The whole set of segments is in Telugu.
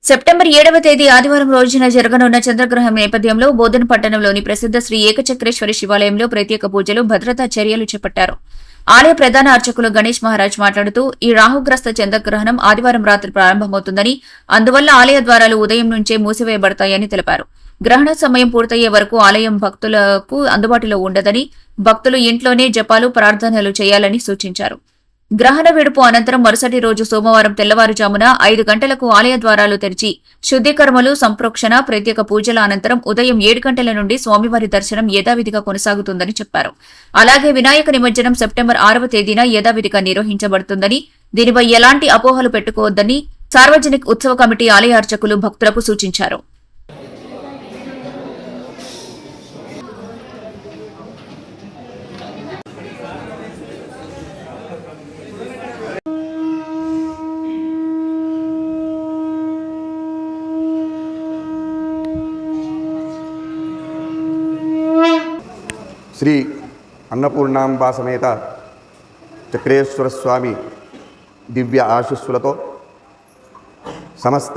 సెప్టెంబర్ 7వ తేదీ ఆదివారం రోజున జరగనున్న చంద్రగ్రహం నేపథ్యంలో బోధన పట్టణంలోని ప్రసిద్ధ శ్రీ ఏకచక్రేశ్వరి శివాలయంలో ప్రత్యేక పూజలు, భద్రతా చర్యలు చేపట్టారు. ఆలయ ప్రధాన అర్చకులు గణేష్ మహారాజ్ మాట్లాడుతూ ఈ రాహుగ్రస్త చంద్రగ్రహణం ఆదివారం రాత్రి ప్రారంభమవుతుందని, అందువల్ల ఆలయ ద్వారాలు ఉదయం నుంచే మూసివేయబడతాయని తెలిపారు. గ్రహణ సమయం పూర్తయ్యే వరకు ఆలయం భక్తులకు అందుబాటులో ఉండదని, భక్తులు ఇంట్లోనే జపాలు, ప్రార్థనలు చేయాలని సూచించారు. గ్రహణ విడుపు అనంతరం మరుసటి రోజు సోమవారం తెల్లవారుజామున 5 గంటలకు ఆలయ ద్వారాలు తెరిచి శుద్ధికర్మలు, సంప్రోక్షణ, ప్రత్యేక పూజల అనంతరం ఉదయం 7 గంటల నుండి స్వామివారి దర్శనం యథావిధిగా కొనసాగుతుందని చెప్పారు. అలాగే వినాయక నిమజ్జనం సెప్టెంబర్ 6వ తేదీన యథావిధిగా నిర్వహించబడుతుందని, దీనిపై ఎలాంటి అపోహలు పెట్టుకోవద్దని సార్వజనిక ఉత్సవ కమిటీ ఆలయ అర్చకులు భక్తులకు సూచించారు. శ్రీ అన్నపూర్ణాంబా సమేత చక్రేశ్వర స్వామి దివ్య ఆశీస్సులతో సమస్త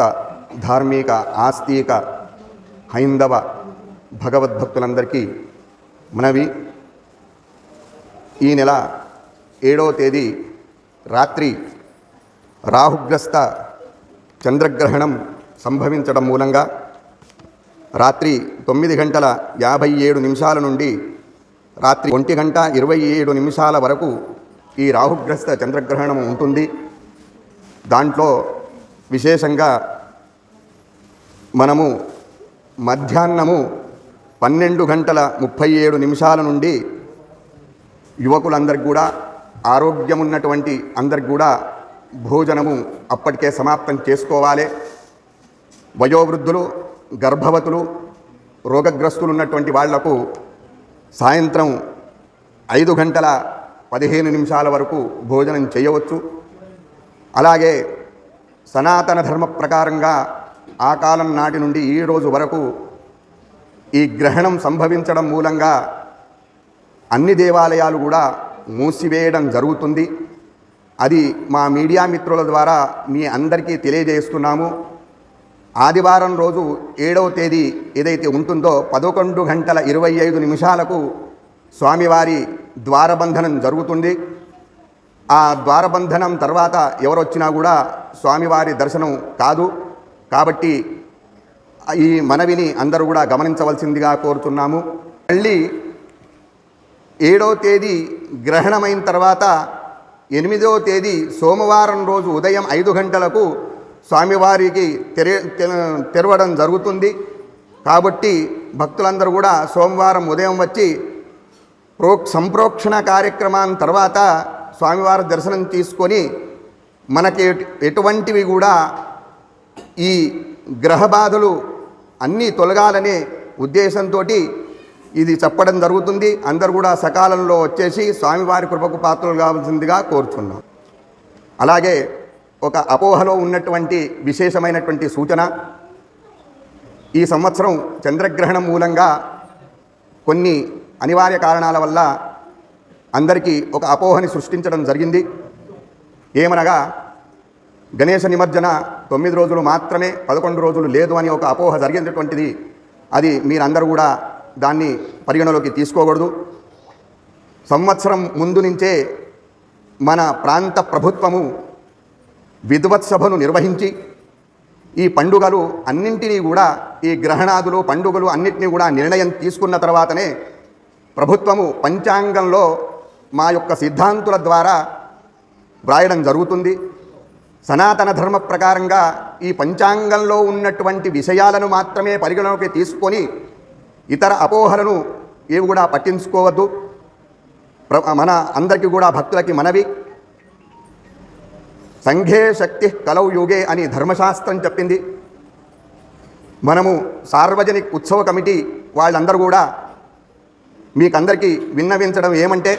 ధార్మిక, ఆస్తిక, హైందవ భగవద్భక్తులందరికీ మనవి. ఈ నెల 7వ తేదీ రాత్రి రాహుగ్రస్త చంద్రగ్రహణం సంభవించడం మూలంగా రాత్రి 9:57 నుండి రాత్రి 1:27 వరకు ఈ రాహుగ్రస్త చంద్రగ్రహణం ఉంటుంది. దాంట్లో విశేషంగా మనము మధ్యాహ్నము 12:37 నుండి యువకులందరికీ కూడా, ఆరోగ్యమున్నటువంటి అందరికి కూడా భోజనము అప్పటికే సమాప్తం చేసుకోవాలి. వయోవృద్ధులు, గర్భవతులు, రోగగ్రస్తులు ఉన్నటువంటి వాళ్లకు సాయంత్రం 5:15 వరకు భోజనం చేయవచ్చు. అలాగే సనాతన ధర్మ ప్రకారంగా ఆ కాలం నాటి నుండి ఈ రోజు వరకు ఈ గ్రహణం సంభవించడం మూలంగా అన్ని దేవాలయాలు కూడా మూసివేయడం జరుగుతుంది. అది మా మీడియా మిత్రుల ద్వారా మీ అందరికీ తెలియజేస్తున్నాము. ఆదివారం రోజు 7వ తేదీ ఏదైతే ఉంటుందో 11:25 స్వామివారి ద్వారబంధనం జరుగుతుంది. ఆ ద్వారబంధనం తర్వాత ఎవరొచ్చినా కూడా స్వామివారి దర్శనం కాదు. కాబట్టి ఈ మనవిని అందరూ కూడా గమనించవలసిందిగా కోరుతున్నాము. మళ్ళీ 7వ తేదీ గ్రహణమైన తర్వాత 8వ తేదీ సోమవారం రోజు ఉదయం 5 గంటలకు స్వామివారికి తెరవడం జరుగుతుంది. కాబట్టి భక్తులందరూ కూడా సోమవారం ఉదయం వచ్చి సంప్రోక్షణ కార్యక్రమం తర్వాత స్వామివారి దర్శనం తీసుకొని మనకి ఎటువంటివి కూడా ఈ గ్రహ బాధలు అన్నీ తొలగాలనే ఉద్దేశంతో ఇది చెప్పడం జరుగుతుంది. అందరూ కూడా సకాలంలో వచ్చేసి స్వామివారి కృపకు పాత్రలు కావాల్సిందిగా కోరుచున్నాం. అలాగే ఒక అపోహలో ఉన్నటువంటి విశేషమైనటువంటి సూచన, ఈ సంవత్సరం చంద్రగ్రహణం మూలంగా కొన్ని అనివార్య కారణాల వల్ల అందరికీ ఒక అపోహని సృష్టించడం జరిగింది. ఏమనగా గణేశ నిమజ్జన 9 రోజులు మాత్రమే, 11 రోజులు లేదు అని ఒక అపోహ జరిగినటువంటిది. అది మీరందరూ కూడా దాన్ని పరిగణలోకి తీసుకోకూడదు. సంవత్సరం ముందు నుంచే మన ప్రాంత ప్రభుత్వము విద్వత్సభను నిర్వహించి ఈ పండుగలు అన్నింటినీ కూడా, ఈ గ్రహణాదులు, పండుగలు అన్నింటినీ కూడా నిర్ణయం తీసుకున్న తర్వాతనే ప్రభుత్వము పంచాంగంలో మా యొక్క సిద్ధాంతుల ద్వారా వ్రాయడం జరుగుతుంది. సనాతన ధర్మ ప్రకారంగా ఈ పంచాంగంలో ఉన్నటువంటి విషయాలను మాత్రమే పరిగణలోకి తీసుకొని ఇతర అపోహలను ఏవి కూడా పట్టించుకోవద్దు. మన అందరికీ కూడా భక్తులకి మనవి, సంఘే శక్తి కలౌ యుగే అని ధర్మశాస్త్రం చెప్పింది. మనము సార్వజనిక ఉత్సవ కమిటీ వాళ్ళందరూ కూడా మీకందరికీ విన్నవించడం ఏమంటే,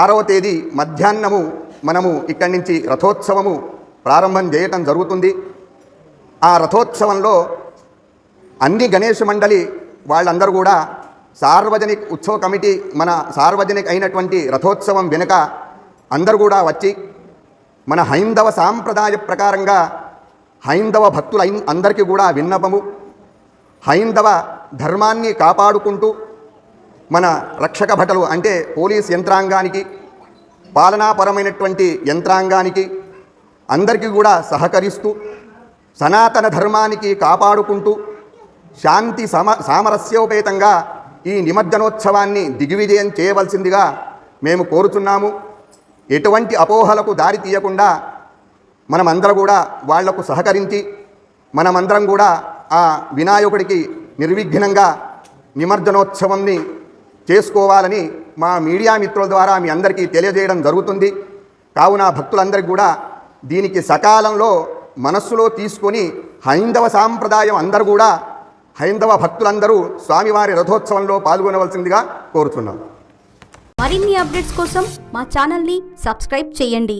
6వ తేదీ మధ్యాహ్నము మనము ఇక్కడి నుంచి రథోత్సవము ప్రారంభం చేయటం జరుగుతుంది. ఆ రథోత్సవంలో అన్ని గణేష్ మండలి వాళ్ళందరూ కూడా సార్వజనిక ఉత్సవ కమిటీ మన సార్వజనిక అయినటువంటి రథోత్సవం వెనుక అందరూ కూడా వచ్చి మన హైందవ సాంప్రదాయ ప్రకారంగా హైందవ భక్తుల అందరికీ కూడా విన్నపము, హైందవ ధర్మాన్ని కాపాడుకుంటూ మన రక్షక భటలు అంటే పోలీస్ యంత్రాంగానికి, పాలనాపరమైనటువంటి యంత్రాంగానికి అందరికీ కూడా సహకరిస్తూ సనాతన ధర్మానికి కాపాడుకుంటూ శాంతి సామరస్యోపేతంగా ఈ నిమజ్జనోత్సవాన్ని దిగ్విజయం చేయవలసిందిగా మేము కోరుచున్నాము. ఎటువంటి అపోహలకు దారి తీయకుండా మనమందరం కూడా వాళ్లకు సహకరించి మనమందరం కూడా ఆ వినాయకుడికి నిర్విఘ్నంగా నిమజ్జనోత్సవాన్ని చేసుకోవాలని మా మీడియా మిత్రుల ద్వారా మీ అందరికీ తెలియజేయడం జరుగుతుంది. కావున భక్తులందరికీ కూడా దీనికి సకాలంలో మనస్సులో తీసుకొని హైందవ సాంప్రదాయం అందరూ కూడా హైందవ భక్తులందరూ స్వామివారి రథోత్సవంలో పాల్గొనవలసిందిగా కోరుతున్నాం. మరిన్ని అప్డేట్స్ కోసం మా ఛానల్ని సబ్స్క్రైబ్ చేయండి.